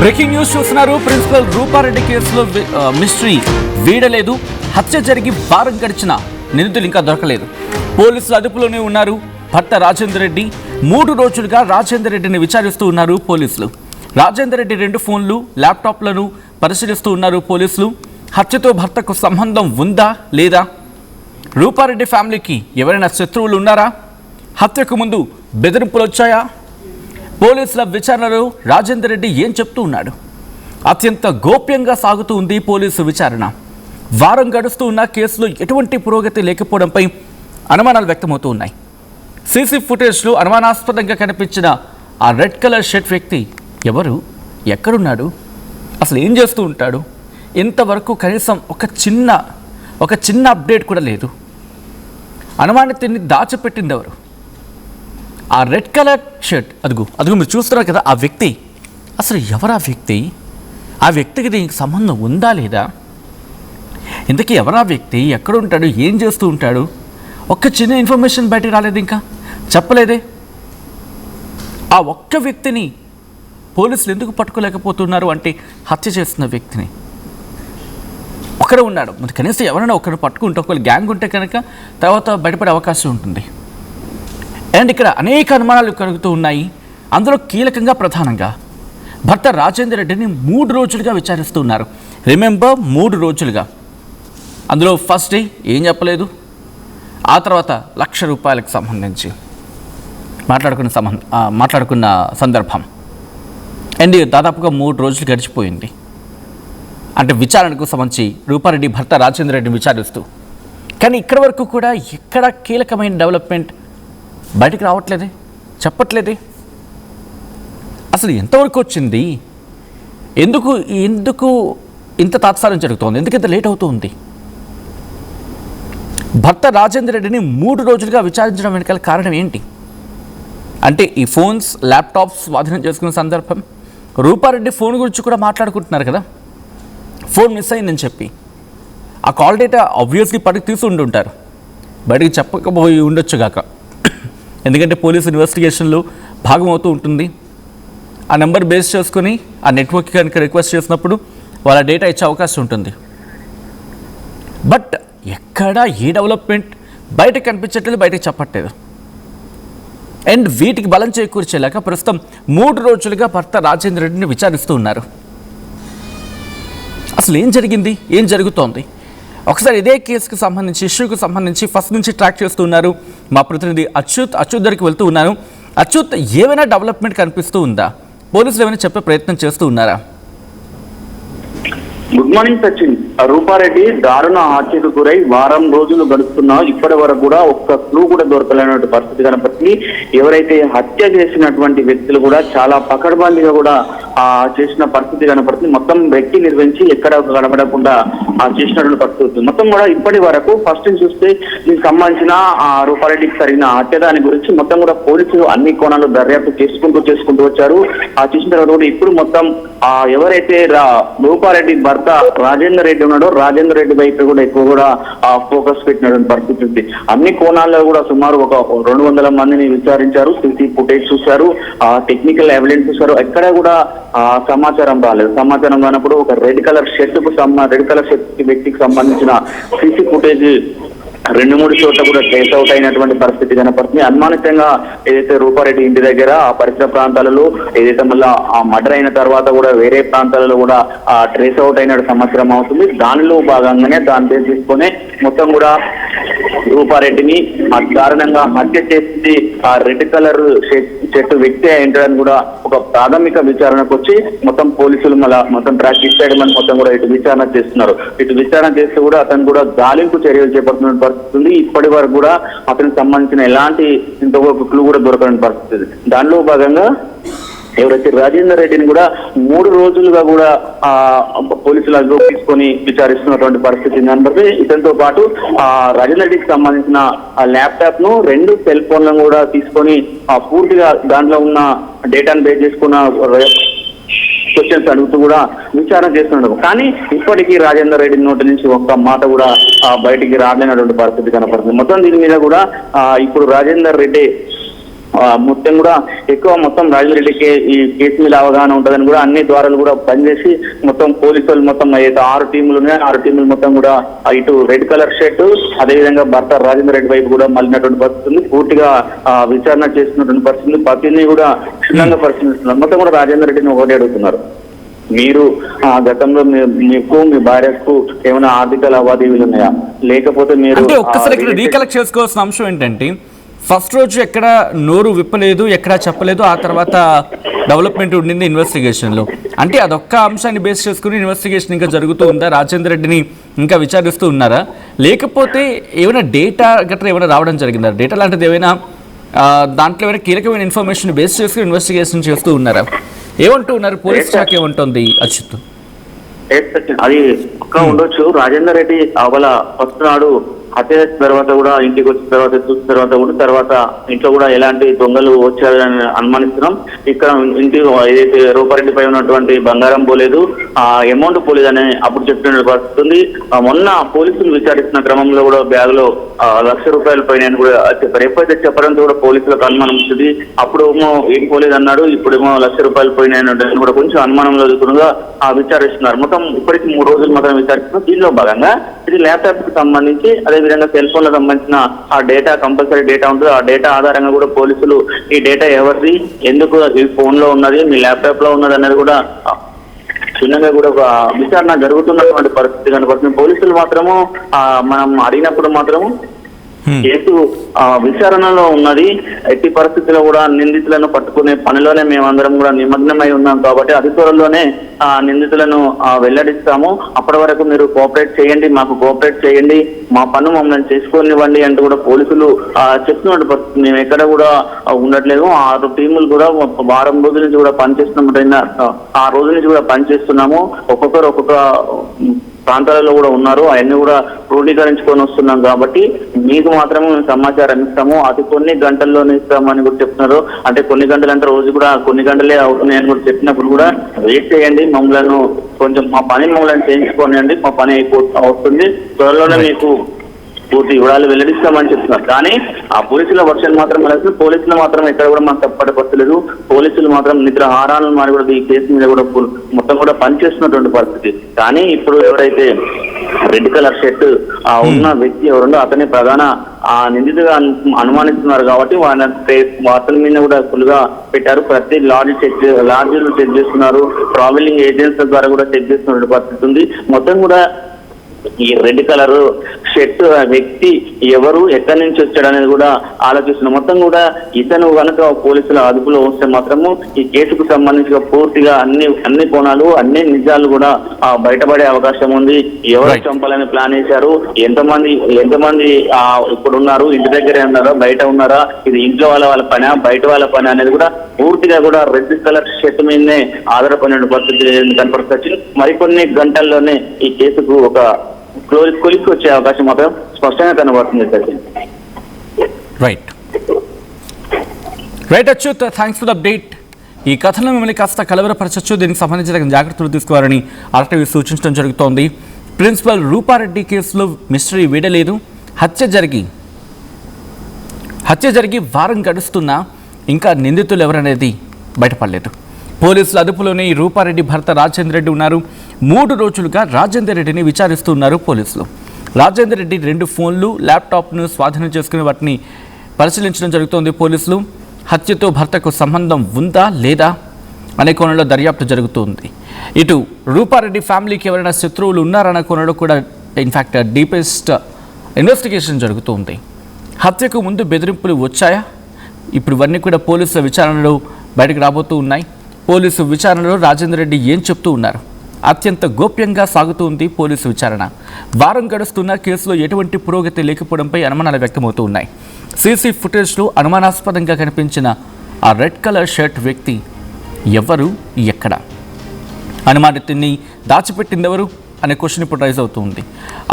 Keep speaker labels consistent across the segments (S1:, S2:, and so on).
S1: Breaking news చూస్తున్నారు. Principal Rupa Reddy కేసులో mystery వీడలేదు. హత్య జరిగి వారం గడిచిన నిందితులు ఇంకా దొరకలేదు. పోలీసులు అదుపులోనే ఉన్నారు. భర్త రాజేందర్ రెడ్డి 3 రోజులుగా రాజేందర్ రెడ్డిని విచారిస్తూ ఉన్నారు పోలీసులు. రాజేందర్ రెడ్డి 2 ఫోన్లు, ల్యాప్టాప్లను పరిశీలిస్తూ ఉన్నారు పోలీసులు. హత్యతో భర్తకు సంబంధం ఉందా లేదా? రూపారెడ్డి ఫ్యామిలీకి ఎవరైనా శత్రువులు ఉన్నారా? హత్యకు ముందు బెదిరింపులు వచ్చాయా? పోలీసుల విచారణలో రాజేందర్ రెడ్డి ఏం చెప్తూ ఉన్నాడు? అత్యంత గోప్యంగా సాగుతూ ఉంది పోలీసు విచారణ. వారం గడుస్తూ ఉన్న కేసులో ఎటువంటి పురోగతి లేకపోవడంపై అనుమానాలు వ్యక్తమవుతూ ఉన్నాయి. సీసీ ఫుటేజ్లో అనుమానాస్పదంగా కనిపించిన ఆ రెడ్ కలర్ షర్ట్ వ్యక్తి ఎవరు? ఎక్కడున్నాడు? అసలు ఏం చేస్తూ ఉంటాడు? ఇంతవరకు కనీసం ఒక చిన్న అప్డేట్ కూడా లేదు. అనుమానితుడిని దాచిపెట్టింది ఎవరు? ఆ రెడ్ కలర్ షర్ట్ అదుగు మీరు చూస్తున్నారు కదా, ఆ వ్యక్తి అసలు ఎవరు? ఆ వ్యక్తికి దీనికి సంబంధం ఉందా లేదా? ఇంతకీ ఎవరా వ్యక్తి? ఎక్కడ ఉంటాడు? ఏం చేస్తూ ఉంటాడు? ఒక్క చిన్న ఇన్ఫర్మేషన్ బయటకు రాలేదు, ఇంకా చెప్పలేదే. ఆ ఒక్క వ్యక్తిని పోలీసులు ఎందుకు పట్టుకోలేకపోతున్నారు అంటే, హత్య చేస్తున్న వ్యక్తిని ఒకడే ఉన్నాడు. మరి కనీసం ఎవరైనా ఒకరు పట్టుకుంటే, ఒకవేళ గ్యాంగ్ ఉంటే కనుక తర్వాత బయటపడే అవకాశం ఉంటుంది. అండ్ ఇక్కడ అనేక అనుమానాలు కలుగుతూ ఉన్నాయి. అందులో కీలకంగా ప్రధానంగా భర్త రాజేందర్ రెడ్డిని 3 రోజులుగా విచారిస్తూ ఉన్నారు. రిమెంబర్, 3 రోజులుగా. అందులో ఫస్ట్ డే ఏం చెప్పలేదు. ఆ తర్వాత ₹1,00,000 సంబంధించి మాట్లాడుకున్న సందర్భం. అండ్ దాదాపుగా 3 రోజులు గడిచిపోయింది. అంటే విచారణకు సంబంధించి రూపారెడ్డి భర్త రాజేందర్ రెడ్డిని విచారిస్తూ. కానీ ఇక్కడి వరకు కూడా ఎక్కడ కీలకమైన డెవలప్మెంట్ బయటికి రావట్లేదే, చెప్పట్లేదే. అసలు ఎంతవరకు వచ్చింది? ఎందుకు ఇంత తాత్సారం జరుగుతోంది? ఎందుకు ఇంత లేట్ అవుతుంది? భర్త రాజేందర్ రెడ్డిని 3 రోజులుగా విచారించడం వెనకాల కారణం ఏంటి? అంటే ఈ ఫోన్స్, ల్యాప్టాప్స్ స్వాధీనం చేసుకున్న సందర్భం. రూపారెడ్డి ఫోన్ గురించి కూడా మాట్లాడుకుంటున్నారు కదా, ఫోన్ మిస్ అయిందని చెప్పి. ఆ కాల్ డేటా ఆబ్వియస్లీ పడికి తీసి ఉంటారు, బయటికి చెప్పకపోయి ఉండొచ్చు గాక. ఎందుకంటే పోలీసు ఇన్వెస్టిగేషన్లో భాగమవుతూ ఉంటుంది. ఆ నెంబర్ బేస్ చేసుకుని ఆ నెట్వర్క్ కనుక రిక్వెస్ట్ చేసినప్పుడు వాళ్ళ డేటా ఇచ్చే అవకాశం ఉంటుంది. బట్ ఎక్కడ ఏ డెవలప్మెంట్ బయటకు కనిపించట్లేదు, బయటకు చెప్పట్లేదు. అండ్ వీటికి బలం చేకూర్చేలాక ప్రస్తుతం 3 రోజులుగా భర్త రాజేందర్ రెడ్డిని విచారిస్తూ ఉన్నారు. అసలు ఏం జరిగింది, ఏం జరుగుతోంది? ఒకసారి ఇదే కేసుకు సంబంధించి, ఇష్యూకు సంబంధించి ఫస్ట్ నుంచి ట్రాక్ చేస్తూ ఉన్నారు మా ప్రతినిధి అచ్యుత్ దగ్గరికి వెళ్తూ ఉన్నాను. అచ్యుత్, ఏమైనా డెవలప్మెంట్ కనిపిస్తూ ఉందా? పోలీసులు ఏమైనా చెప్పే ప్రయత్నం చేస్తూ ఉన్నారా?
S2: Good morning Sachin. రూపారెడ్డి దారుణ హత్యకు గురై వారం రోజులు గడుస్తున్నా ఇప్పటి వరకు కూడా ఒక్క క్లూ కూడా దొరకలేనటువంటి పరిస్థితి కనపడుతుంది. ఎవరైతే హత్య చేసినటువంటి వ్యక్తులు కూడా చాలా పకడ్బందీగా కూడా చేసిన పరిస్థితి కనపడుతుంది. మొత్తం వ్యక్తి నిర్వహించి ఎక్కడ కనపడకుండా చేసినటువంటి పరిస్థితి మొత్తం కూడా ఇప్పటి వరకు ఫస్ట్ చూస్తే దీనికి సంబంధించిన రూపారెడ్డికి జరిగిన హత్య దాని గురించి మొత్తం కూడా పోలీసులు అన్ని కోణాలు దర్యాప్తు చేసుకుంటూ వచ్చారు. చేసిన తర్వాత కూడా ఇప్పుడు మొత్తం ఎవరైతే రూపారెడ్డి భర్త రాజేందర్ రెడ్డి ఉన్నాడో, రాజేందర్ రెడ్డి వైపు కూడా ఎక్కువ కూడా ఫోకస్ పెట్టినటువంటి పరిస్థితి ఉంది. అన్ని కోణాల్లో కూడా సుమారు ఒక 200 మందిని విచారించారు. సీసీ ఫుటేజ్ చూశారు, టెక్నికల్ ఎవిడెన్స్ చూశారు. ఎక్కడ కూడా సమాచారం రాలేదు. సమాచారం రానప్పుడు ఒక రెడ్ కలర్ షర్ట్ వ్యక్తికి సంబంధించిన సీసీ ఫుటేజ్ 2-3 చోట్ల కూడా ట్రేస్ అవుట్ అయినటువంటి పరిస్థితి కనపడుతుంది. అనుమానితంగా ఏదైతే రూపారెడ్డి ఇంటి దగ్గర ఆ పరిసర ప్రాంతాలలో ఏదైతే మళ్ళీ ఆ మర్డర్ అయిన తర్వాత కూడా వేరే ప్రాంతాలలో కూడా ట్రేస్ అవుట్ అయిన సంవత్సరం అవుతుంది. దానిలో భాగంగానే దాన్ని తీసుకొని మొత్తం కూడా రూపారెడ్డిని దారుణంగా హత్య చేసి ఆ రెడ్ కలర్ చెట్టు వ్యక్తి ఏంటని కూడా ఒక ప్రాథమిక విచారణకు వచ్చి మొత్తం పోలీసులు మొత్తం ట్రాక్ ఇచ్చేయడం మొత్తం కూడా ఇటు విచారణ చేస్తున్నారు. ఇటు విచారణ చేస్తే కూడా అతను కూడా గాలింపు చర్యలు చేపడుతున్న పరిస్థితి. ఇప్పటి వరకు కూడా అతనికి సంబంధించిన ఎలాంటి ఇంతవరకు క్లూ కూడా దొరకని పరిస్థితి. దానిలో భాగంగా ఎవరైతే రాజేందర్ రెడ్డిని కూడా 3 రోజులుగా కూడా పోలీసులు అదుపు తీసుకొని విచారిస్తున్నటువంటి పరిస్థితి కనబడితే, ఇతనితో పాటు రాజేందర్ రెడ్డికి సంబంధించిన ల్యాప్టాప్ ను 2 సెల్ ఫోన్లను కూడా తీసుకొని పూర్తిగా దాంట్లో ఉన్న డేటాను బేస్ చేసుకున్న క్వశ్చన్స్ అడుగుతూ కూడా విచారణ చేస్తున్నాడు. కానీ ఇప్పటికీ రాజేందర్ రెడ్డి నోటి నుంచి ఒక్క మాట కూడా బయటికి రాలేనటువంటి పరిస్థితి కనపడుతుంది. మొత్తం దీని మీద కూడా ఇప్పుడు రాజేందర్ రెడ్డి మొత్తం కూడా ఎక్కువ మొత్తం రాజేంద్రెడ్డికి ఈ కేసు మీద అవగాహన ఉంటుందని కూడా అన్ని ద్వారాలు కూడా పనిచేసి మొత్తం పోలీసులు మొత్తం అయితే 6 టీములు ఉన్నాయి. 6 టీములు మొత్తం కూడా ఇటు రెడ్ కలర్ షర్ట్ అదేవిధంగా భర్త రాజేందర్ రెడ్డి వైపు కూడా మళ్ళినటువంటి పరిస్థితి ఉంది. పూర్తిగా విచారణ చేస్తున్నటువంటి పరిస్థితి, పతిని కూడా క్షుణ్ణంగా పరిశీలిస్తున్నారు. మొత్తం కూడా రాజేందర్ రెడ్డిని ఒకటి అడుగుతున్నారు, మీరు గతంలో మీకు మీ భార్యకు ఏమైనా ఆర్థిక లావాదేవీలు ఉన్నాయా, లేకపోతే మీరు
S1: అంటే ఒక్కసారి ఇక్కడ రీకలెక్ట్ చేసుకోవాల్సిన అంశం ఏంటంటే ఫస్ట్ రోజు ఎక్కడ నోరు విప్పలేదు, ఎక్కడ చెప్పలేదు, ఆ తర్వాత డెవలప్మెంట్ ఉండింది ఇన్వెస్టిగేషన్లో. అంటే అదొక్క అంశాన్ని బేస్ చేసుకుని ఇన్వెస్టిగేషన్ ఇంకా జరుగుతూ ఉందా, రాజేందర్ రెడ్డిని ఇంకా విచారిస్తూ ఉన్నారా, లేకపోతే ఏమైనా డేటా గట్రా ఏమైనా రావడం జరిగిందా, డేటా లాంటిది ఏమైనా దాంట్లో ఏమైనా కీలకమైన ఇన్ఫర్మేషన్ బేస్ చేసుకుని ఇన్వెస్టిగేషన్ చేస్తూ ఉన్నారా, ఏమంటూ ఉన్నారు పోలీస్ శాఖ ఏమంటుంది అచ్యుత్?
S2: అది ఒక్క ఉండొచ్చు. రాజేందర్ రెడ్డి అవల ఫస్ట్ నాడు హత్య తర్వాత కూడా ఇంటికి వచ్చిన తర్వాత చూసిన తర్వాత ఇంట్లో కూడా ఎలాంటి దొంగలు వచ్చారని అనుమానిస్తున్నాం. ఇక్కడ ఇంటి ఏదైతే రూపారెడ్డిపై ఉన్నటువంటి బంగారం పోలేదు, ఆ అమౌంట్ పోలేదని అప్పుడు చెప్పిన పరిస్థితి ఉంది. మొన్న పోలీసులు విచారిస్తున్న క్రమంలో కూడా బ్యాగ్ లో ₹1,00,000 పైన కూడా చెప్పారు. ఎప్పుడైతే చెప్పడంతో కూడా పోలీసులకు అనుమానం వస్తుంది. అప్పుడు ఏమో ఏం పోలేదు అన్నాడు, ఇప్పుడేమో ₹1,00,000 పోయినాయి కూడా కొంచెం అనుమానంలో దిగుతుండగా విచారిస్తున్నారు. మొత్తం ఇప్పటికి 3 రోజులు మాత్రం విచారిస్తున్నారు. దీనిలో భాగంగా ఇది ల్యాప్టాప్ కి సంబంధించి అదేవిధంగా సెల్ ఫోన్ లకు సంబంధించిన ఆ డేటా కంపల్సరీ డేటా ఉంటుంది. ఆ డేటా ఆధారంగా కూడా పోలీసులు ఈ డేటా ఎవరిది, ఎందుకు ఈ ఫోన్ లో ఉన్నది, మీ ల్యాప్టాప్ లో ఉన్నది అనేది కూడా క్షుణ్ణంగా కూడా ఒక విచారణ జరుగుతున్నటువంటి పరిస్థితి కనపడుతుంది. పోలీసులు మాత్రము మనం అడిగినప్పుడు మాత్రము కేసు విచారణలో ఉన్నది, ఎట్టి పరిస్థితుల్లో కూడా నిందితులను పట్టుకునే పనిలోనే మేమందరం కూడా నిమగ్నమై ఉన్నాం కాబట్టి అతి త్వరలోనే నిందితులను వెల్లడిస్తాము. అప్పటి వరకు మీరు కోఆపరేట్ చేయండి, మాకు కోఆపరేట్ చేయండి, మా పన్ను మమ్మల్ని చేసుకోనివ్వండి అంటూ కూడా పోలీసులు చెప్తున్నట్టు పరిస్థితి. మేము ఎక్కడ కూడా ఉండట్లేదు. 6 టీములు కూడా వారం రోజుల నుంచి కూడా పనిచేస్తున్నాం. ఆ రోజు నుంచి కూడా పనిచేస్తున్నాము. ఒక్కొక్కరు ఒక్కొక్క ప్రాంతాలలో కూడా ఉన్నారు. అవన్నీ కూడా క్రోడీకరించుకొని వస్తున్నాం కాబట్టి మీకు మాత్రమే మేము సమాచారం ఇస్తాము, అతి కొన్ని గంటల్లోనే ఇస్తామని కూడా చెప్తున్నారు. అంటే కొన్ని గంటలు అంటే రోజు కూడా కొన్ని గంటలే అవుతున్నాయని కూడా చెప్పినప్పుడు కూడా వెయిట్ చేయండి, మమ్మల్ని కొంచెం మా పని మమ్మల్ని చేయించుకోనండి, మా పని అవుతుంది, త్వరలోనే మీకు పూర్తి వివరాలు వెల్లడిస్తామని చెప్తున్నారు. కానీ ఆ పోలీసుల వర్షన్ మాత్రం పోలీసులు మాత్రం ఎక్కడ కూడా మాకు తప్పపడలేదు. పోలీసులు మాత్రం నిద్రాహారాలను మారి కూడా ఈ కేసు మీద కూడా మొత్తం కూడా పనిచేస్తున్నటువంటి పరిస్థితి. కానీ ఇప్పుడు ఎవరైతే రెడ్ కలర్ షర్ట్ ఉన్న వ్యక్తి ఎవరుండో అతని ప్రధాన నిందితుగా అనుమానిస్తున్నారు కాబట్టి అతని మీద కూడా ఫుల్ గా పెట్టారు. ప్రతి లాడ్జీలు చెక్ చేస్తున్నారు, ట్రావెలింగ్ ఏజెన్సీల ద్వారా కూడా చెక్ చేస్తున్న పరిస్థితి ఉంది. మొత్తం కూడా ఈ రెడ్ కలర్ షర్ట్ వ్యక్తి ఎవరు, ఎక్కడి నుంచి వచ్చాడు అనేది కూడా ఆలోచిస్తున్నాం. మొత్తం కూడా ఇతను కనుక పోలీసుల అదుపులో వస్తే మాత్రము ఈ కేసుకు సంబంధించిన పూర్తిగా అన్ని కోణాలు అన్ని నిజాలు కూడా బయటపడే అవకాశం ఉంది. ఎవరు చంపాలని ప్లాన్ చేశారు, ఎంతమంది ఇప్పుడు ఉన్నారు, ఇంటి దగ్గరే ఉన్నారా, బయట ఉన్నారా, ఇది ఇంట్లో వాళ్ళ పని బయట వాళ్ళ పని అనేది కూడా పూర్తిగా కూడా రెడ్ కలర్ షర్ట్ మీదనే ఆధారపడిన పరిస్థితి కనపడుతుంది. మరికొన్ని గంటల్లోనే ఈ కేసుకు ఒక కొలిక్కి వచ్చే అవకాశం మాత్రం స్పష్టంగా కనబడుతుంది.
S1: Right Achyut, thanks for the update. ఈ కథలో మిమ్మల్ని కాస్త కలవరపరచచ్చు, దీనికి సంబంధించిన జాగ్రత్తలు తీసుకోవాలని ఆర్టీవీ సూచించడం జరుగుతోంది. ప్రిన్సిపల్ రూపారెడ్డి కేసులో మిస్టరీ వీడలేదు. హత్య జరిగి వారం గడుస్తున్నా ఇంకా నిందితులు ఎవరనేది బయటపడలేదు. పోలీసుల అదుపులోనే ఈ రూపారెడ్డి భర్త రాజేందర్ రెడ్డి ఉన్నారు. 3 రోజులుగా రాజేందర్ రెడ్డిని విచారిస్తున్నారు పోలీసులు. రాజేందర్ రెడ్డి 2 ఫోన్లు, ల్యాప్టాప్ను స్వాధీనం చేసుకుని వాటిని పరిశీలించడం జరుగుతోంది. పోలీసులు హత్యతో భర్తకు సంబంధం ఉందా లేదా అనే కోణంలో దర్యాప్తు జరుగుతుంది. ఇటు రూపారెడ్డి ఫ్యామిలీకి ఎవరైనా శత్రువులు ఉన్నారన్న కోణంలో కూడా ఇన్ఫ్యాక్ట్ డీపెస్ట్ ఇన్వెస్టిగేషన్ జరుగుతుంది. హత్యకు ముందు బెదిరింపులు వచ్చాయా, ఇప్పుడు ఇవన్నీ కూడా పోలీసుల విచారణలో బయటకు రాబోతూ ఉన్నాయి. పోలీసు విచారణలో రాజేందర్ రెడ్డి ఏం చెప్తూ ఉన్నారు? అత్యంత గోప్యంగా సాగుతూ ఉంది పోలీసు విచారణ. వారం గడుస్తున్న కేసులో ఎటువంటి పురోగతి లేకపోవడంపై అనుమానాలు వ్యక్తమవుతూ ఉన్నాయి. సీసీ ఫుటేజ్లో అనుమానాస్పదంగా కనిపించిన ఆ రెడ్ కలర్ షర్ట్ వ్యక్తి ఎవరు, ఎక్కడ, అనుమానితుడిని దాచిపెట్టిందెవరు అనే క్వశ్చన్ ఇప్పుడు రైజ్ అవుతుంది.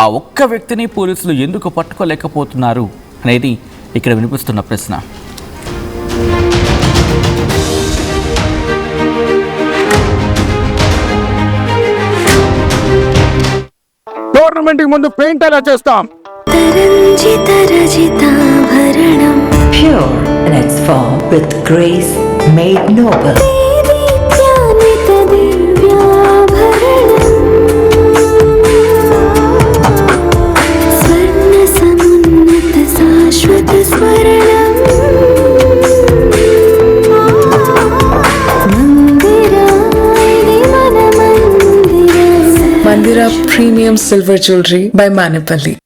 S1: ఆ ఒక్క వ్యక్తిని పోలీసులు ఎందుకు పట్టుకోలేకపోతున్నారు అనేది ఇక్కడ వినిపిస్తున్న ప్రశ్న.
S3: టోర్నమెంట్ కి ముందు పెయింట్ ఎలా చేస్తాం?
S4: Pure and it's transformed with grace made noble.
S5: Mandira Premium Silver Jewelry by Manipali.